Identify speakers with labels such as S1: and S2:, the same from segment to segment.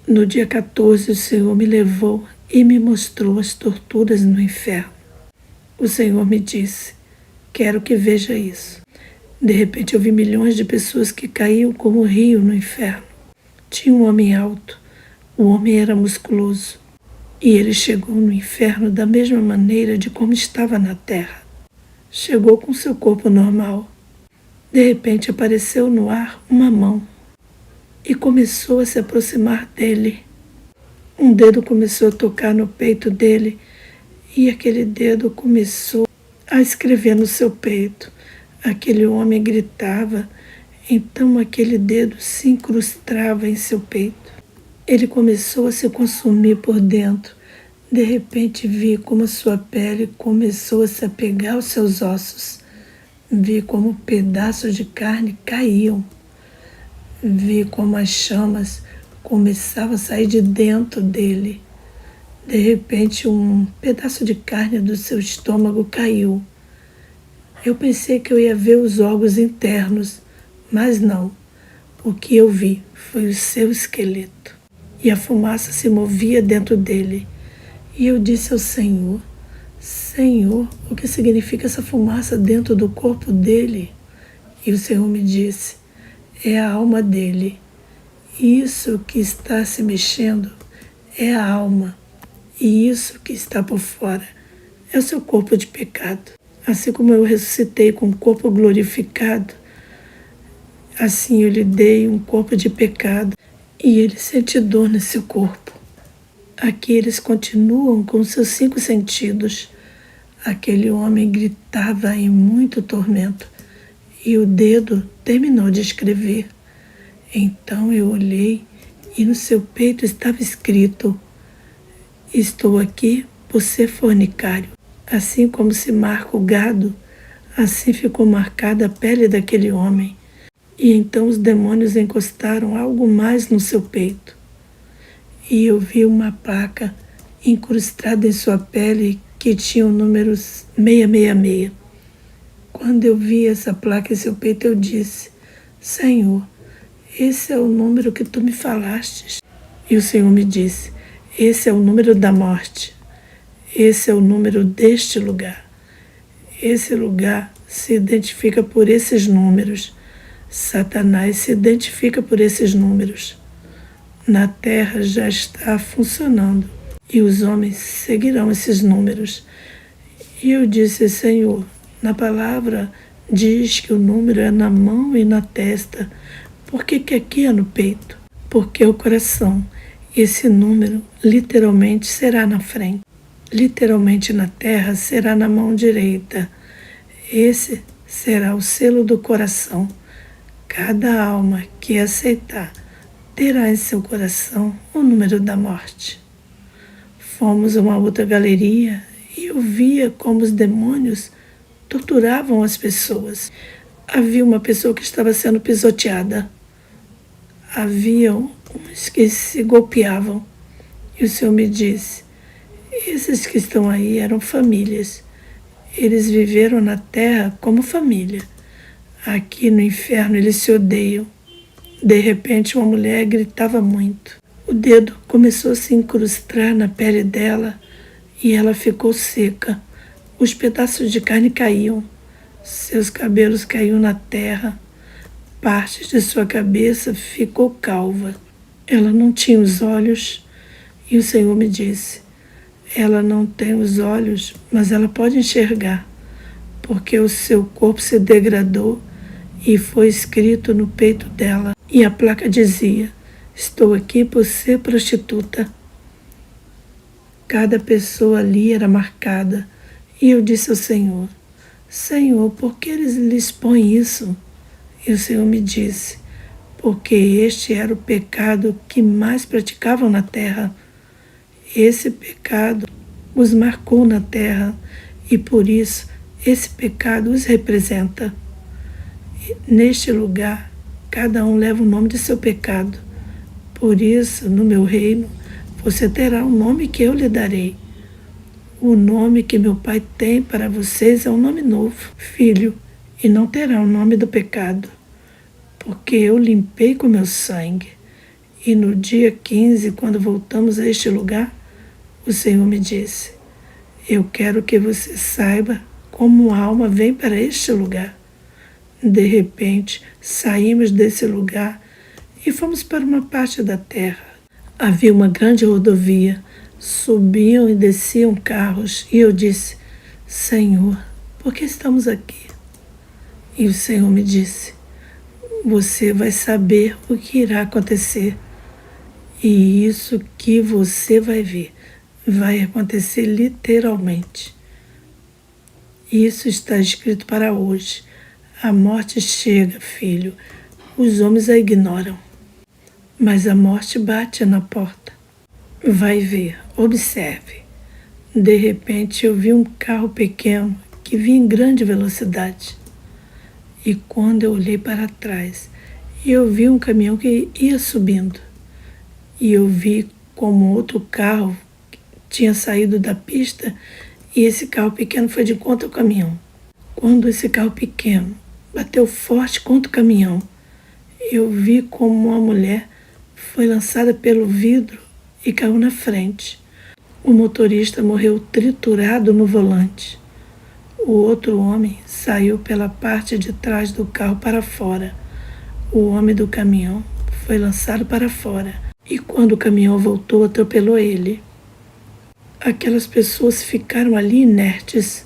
S1: No dia 14, o Senhor me levou e me mostrou as torturas no inferno. O Senhor me disse: quero que veja isso. De repente eu vi milhões de pessoas que caíam como rio no inferno. Tinha um homem alto, o homem era musculoso, e ele chegou no inferno da mesma maneira de como estava na terra. Chegou com seu corpo normal. De repente apareceu no ar uma mão e começou a se aproximar dele. Um dedo começou a tocar no peito dele e aquele dedo começou a escrever no seu peito. Aquele homem gritava, então aquele dedo se incrustava em seu peito. Ele começou a se consumir por dentro. De repente vi como a sua pele começou a se apegar aos seus ossos. Vi como pedaços de carne caíam. Vi como as chamas começavam a sair de dentro dele. De repente um pedaço de carne do seu estômago caiu. Eu pensei que eu ia ver os órgãos internos, mas não. O que eu vi foi o seu esqueleto. E a fumaça se movia dentro dele. E eu disse ao Senhor: Senhor, o que significa essa fumaça dentro do corpo dele? E o Senhor me disse: é a alma dele. Isso que está se mexendo é a alma. E isso que está por fora é o seu corpo de pecado. Assim como eu ressuscitei com o corpo glorificado, assim eu lhe dei um corpo de pecado e ele sente dor nesse seu corpo. Aqui eles continuam com seus 5 sentidos. Aquele homem gritava em muito tormento e o dedo terminou de escrever. Então eu olhei e no seu peito estava escrito: estou aqui por ser fornicário. Assim como se marca o gado, assim ficou marcada a pele daquele homem. E então os demônios encostaram algo mais no seu peito. E eu vi uma placa incrustada em sua pele que tinha o número 666. Quando eu vi essa placa em seu peito, eu disse: Senhor, esse é o número que tu me falastes. E o Senhor me disse: esse é o número da morte. Esse é o número deste lugar. Esse lugar se identifica por esses números. Satanás se identifica por esses números. Na terra já está funcionando e os homens seguirão esses números. E eu disse: Senhor, na palavra diz que o número é na mão e na testa. Por que aqui é no peito? Porque o coração, esse número literalmente será na frente. Literalmente na terra será na mão direita. Esse será o selo do coração. Cada alma que aceitar terá em seu coração o número da morte. Fomos a uma outra galeria e eu via como os demônios torturavam as pessoas. Havia uma pessoa que estava sendo pisoteada. Havia uns que se golpeavam. E o Senhor me disse: esses que estão aí eram famílias. Eles viveram na terra como família. Aqui no inferno eles se odeiam. De repente uma mulher gritava muito. O dedo começou a se incrustar na pele dela e ela ficou seca. Os pedaços de carne caíam. Seus cabelos caíam na terra. Parte de sua cabeça ficou calva. Ela não tinha os olhos e o Senhor me disse: ela não tem os olhos, mas ela pode enxergar, porque o seu corpo se degradou e foi escrito no peito dela. E a placa dizia: estou aqui por ser prostituta. Cada pessoa ali era marcada. E eu disse ao Senhor: Senhor, por que eles lhes põem isso? E o Senhor me disse: porque este era o pecado que mais praticavam na terra. Esse pecado os marcou na terra e por isso esse pecado os representa. Neste lugar, cada um leva o nome de seu pecado. Por isso, no meu reino, você terá o nome que eu lhe darei. O nome que meu Pai tem para vocês é um nome novo, filho, e não terá o nome do pecado, porque eu limpei com meu sangue. E no dia 15, quando voltamos a este lugar, o Senhor me disse: eu quero que você saiba como a alma vem para este lugar. De repente, saímos desse lugar e fomos para uma parte da terra. Havia uma grande rodovia, subiam e desciam carros, e eu disse: Senhor, por que estamos aqui? E o Senhor me disse: você vai saber o que irá acontecer. E isso que você vai ver vai acontecer literalmente. Isso está escrito para hoje. A morte chega, filho. Os homens a ignoram. Mas a morte bate na porta. Vai ver, observe. De repente eu vi um carro pequeno que vinha em grande velocidade. E quando eu olhei para trás, eu vi um caminhão que ia subindo. E eu vi como outro carro tinha saído da pista e esse carro pequeno foi de contra o caminhão. Quando esse carro pequeno bateu forte contra o caminhão, eu vi como uma mulher foi lançada pelo vidro e caiu na frente. O motorista morreu triturado no volante. O outro homem saiu pela parte de trás do carro para fora. O homem do caminhão foi lançado para fora. E quando o caminhão voltou, atropelou ele. Aquelas pessoas ficaram ali inertes.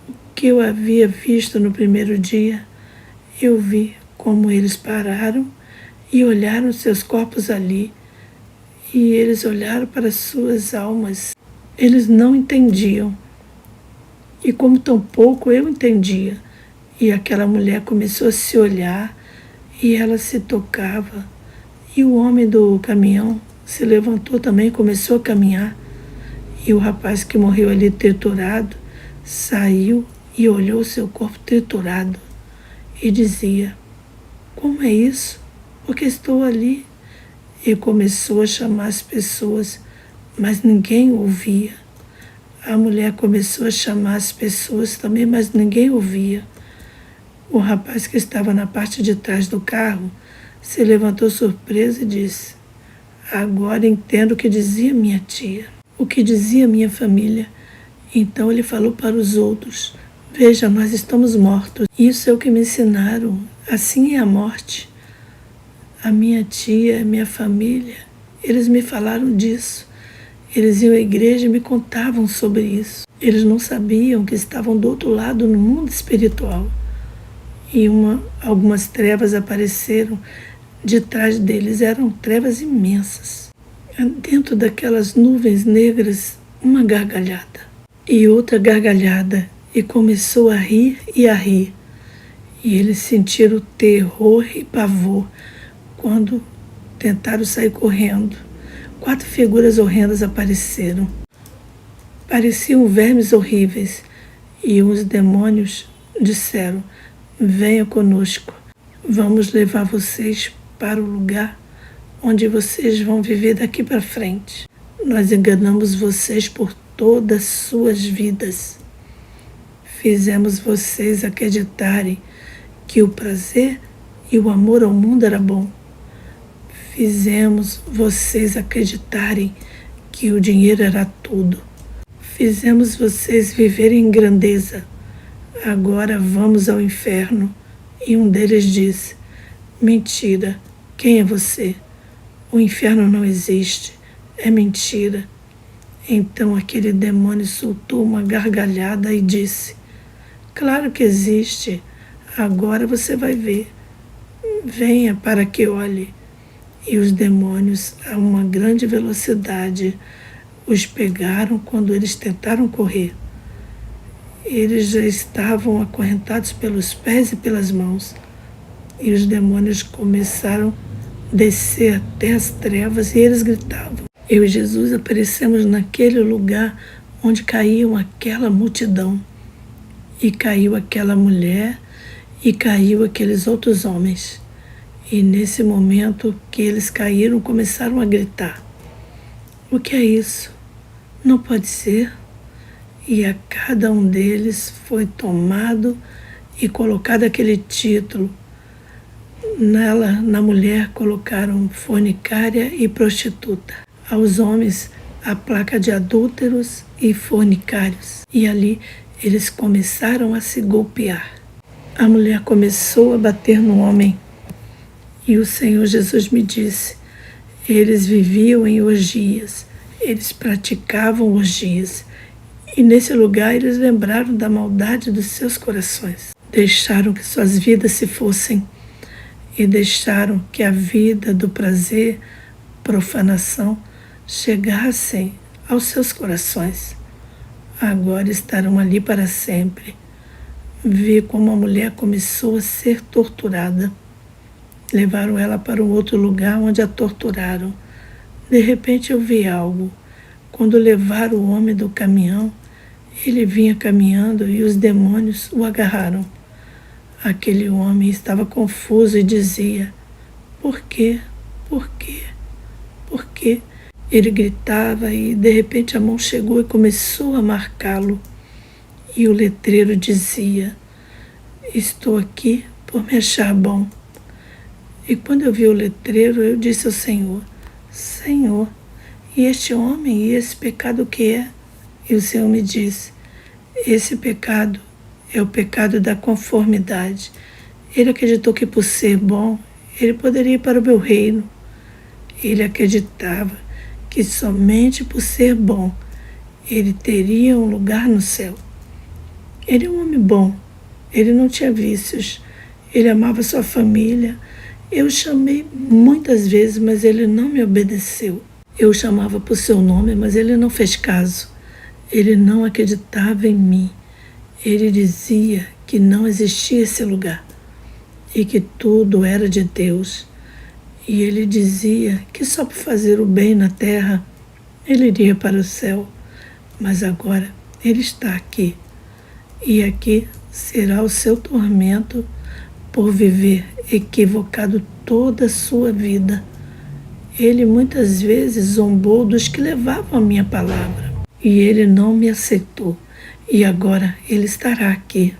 S1: O que eu havia visto no primeiro dia, eu vi como eles pararam e olharam seus corpos ali. E eles olharam para suas almas. Eles não entendiam. E como tampouco eu entendia. E aquela mulher começou a se olhar e ela se tocava. E o homem do caminhão se levantou também e começou a caminhar. E o rapaz que morreu ali triturado saiu e olhou seu corpo triturado e dizia: como é isso? Porque estou ali. E começou a chamar as pessoas, mas ninguém ouvia. A mulher começou a chamar as pessoas também, mas ninguém ouvia. O rapaz que estava na parte de trás do carro se levantou surpreso e disse: agora entendo o que dizia minha tia, o que dizia minha família. Então ele falou para os outros: veja, nós estamos mortos. Isso é o que me ensinaram. Assim é a morte. A minha tia, a minha família, eles me falaram disso. Eles iam à igreja e me contavam sobre isso. Eles não sabiam que estavam do outro lado no mundo espiritual. E algumas trevas apareceram de trás deles. Eram trevas imensas. Dentro daquelas nuvens negras, uma gargalhada. E outra gargalhada. E começou a rir e a rir. E eles sentiram terror e pavor quando tentaram sair correndo. 4 figuras horrendas apareceram. Pareciam vermes horríveis. E uns demônios disseram: venham conosco. Vamos levar vocês para o lugar onde vocês vão viver daqui para frente. Nós enganamos vocês por todas as suas vidas. Fizemos vocês acreditarem que o prazer e o amor ao mundo era bom. Fizemos vocês acreditarem que o dinheiro era tudo. Fizemos vocês viverem em grandeza. Agora vamos ao inferno. E um deles disse: mentira, quem é você? O inferno não existe, é mentira. Então aquele demônio soltou uma gargalhada e disse: claro que existe, agora você vai ver. Venha para que olhe. E os demônios, a uma grande velocidade, os pegaram quando eles tentaram correr. Eles já estavam acorrentados pelos pés e pelas mãos. E os demônios começaram a descer até as trevas e eles gritavam. Eu e Jesus aparecemos naquele lugar onde caiu aquela multidão. E caiu aquela mulher e caiu aqueles outros homens. E nesse momento que eles caíram, começaram a gritar: o que é isso? Não pode ser. E a cada um deles foi tomado e colocado aquele título: Nela, na mulher, colocaram fornicária e prostituta. Aos homens, a placa de adúlteros e fornicários. E ali eles começaram a se golpear. A mulher começou a bater no homem. E o Senhor Jesus me disse: eles viviam em orgias, eles praticavam orgias. E nesse lugar eles lembraram da maldade dos seus corações. Deixaram que suas vidas se fossem e deixaram que a vida do prazer, profanação, chegassem aos seus corações. Agora estarão ali para sempre. Vi como a mulher começou a ser torturada. Levaram ela para um outro lugar onde a torturaram. De repente eu vi algo. Quando levaram o homem do caminhão, ele vinha caminhando e os demônios o agarraram. Aquele homem estava confuso e dizia: por quê? Por quê? Por quê? Ele gritava e de repente a mão chegou e começou a marcá-lo. E o letreiro dizia: estou aqui por me achar bom. E quando eu vi o letreiro, eu disse ao Senhor: Senhor, e este homem e esse pecado o que é? E o Senhor me disse: esse pecado é o pecado da conformidade. Ele acreditou que por ser bom, ele poderia ir para o meu reino. Ele acreditava que somente por ser bom, ele teria um lugar no céu. Ele é um homem bom, ele não tinha vícios, ele amava sua família. Eu o chamei muitas vezes, mas ele não me obedeceu. Eu o chamava por seu nome, mas ele não fez caso. Ele não acreditava em mim. Ele dizia que não existia esse lugar e que tudo era de Deus. E ele dizia que só por fazer o bem na terra ele iria para o céu. Mas agora ele está aqui. E aqui será o seu tormento por viver equivocado toda a sua vida. Ele muitas vezes zombou dos que levavam a minha palavra. E ele não me aceitou. E agora ele estará aqui.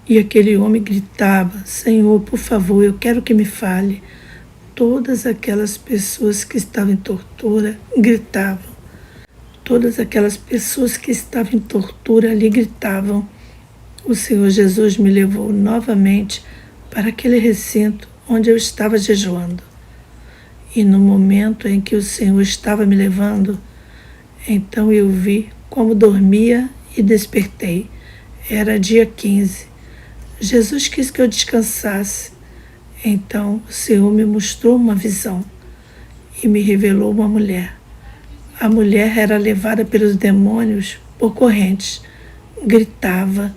S1: E aquele homem gritava: Senhor, por favor, eu quero que me fale. Todas aquelas pessoas que estavam em tortura gritavam. Todas aquelas pessoas que estavam em tortura ali gritavam. O Senhor Jesus me levou novamente para aquele recinto onde eu estava jejuando. E no momento em que o Senhor estava me levando, então eu vi como dormia e despertei. Era dia 15. Jesus quis que eu descansasse. Então o Senhor me mostrou uma visão e me revelou uma mulher. A mulher era levada pelos demônios por correntes. Gritava.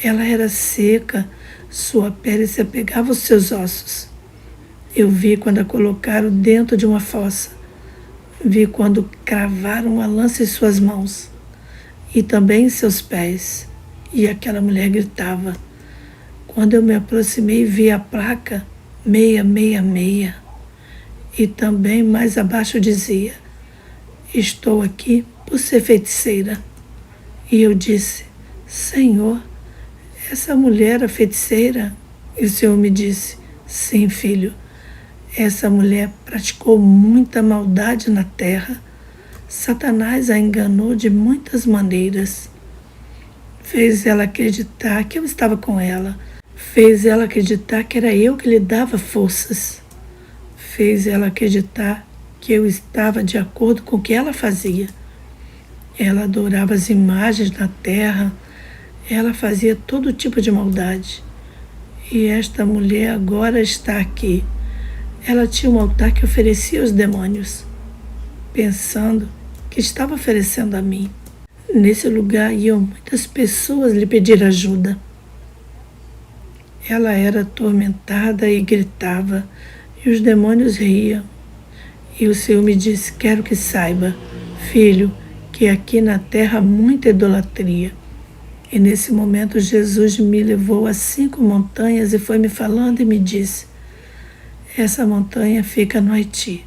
S1: Ela era seca, sua pele se apegava aos seus ossos. Eu vi quando a colocaram dentro de uma fossa. Vi quando cravaram uma lança em suas mãos e também em seus pés. E aquela mulher gritava. Quando eu me aproximei, vi a placa 666. E também mais abaixo dizia: estou aqui por ser feiticeira. E eu disse: Senhor, essa mulher era feiticeira? E o Senhor me disse: sim, filho. Essa mulher praticou muita maldade na terra. Satanás a enganou de muitas maneiras. Fez ela acreditar que eu estava com ela. Fez ela acreditar que era eu que lhe dava forças. Fez ela acreditar que eu estava de acordo com o que ela fazia. Ela adorava as imagens na terra. Ela fazia todo tipo de maldade. E esta mulher agora está aqui. Ela tinha um altar que oferecia aos demônios, pensando que estava oferecendo a mim. Nesse lugar iam muitas pessoas lhe pedir ajuda. Ela era atormentada e gritava, e os demônios riam. E o Senhor me disse: quero que saiba, filho, que aqui na terra há muita idolatria. E nesse momento Jesus me levou a 5 montanhas e foi me falando e me disse: essa montanha fica no Haiti.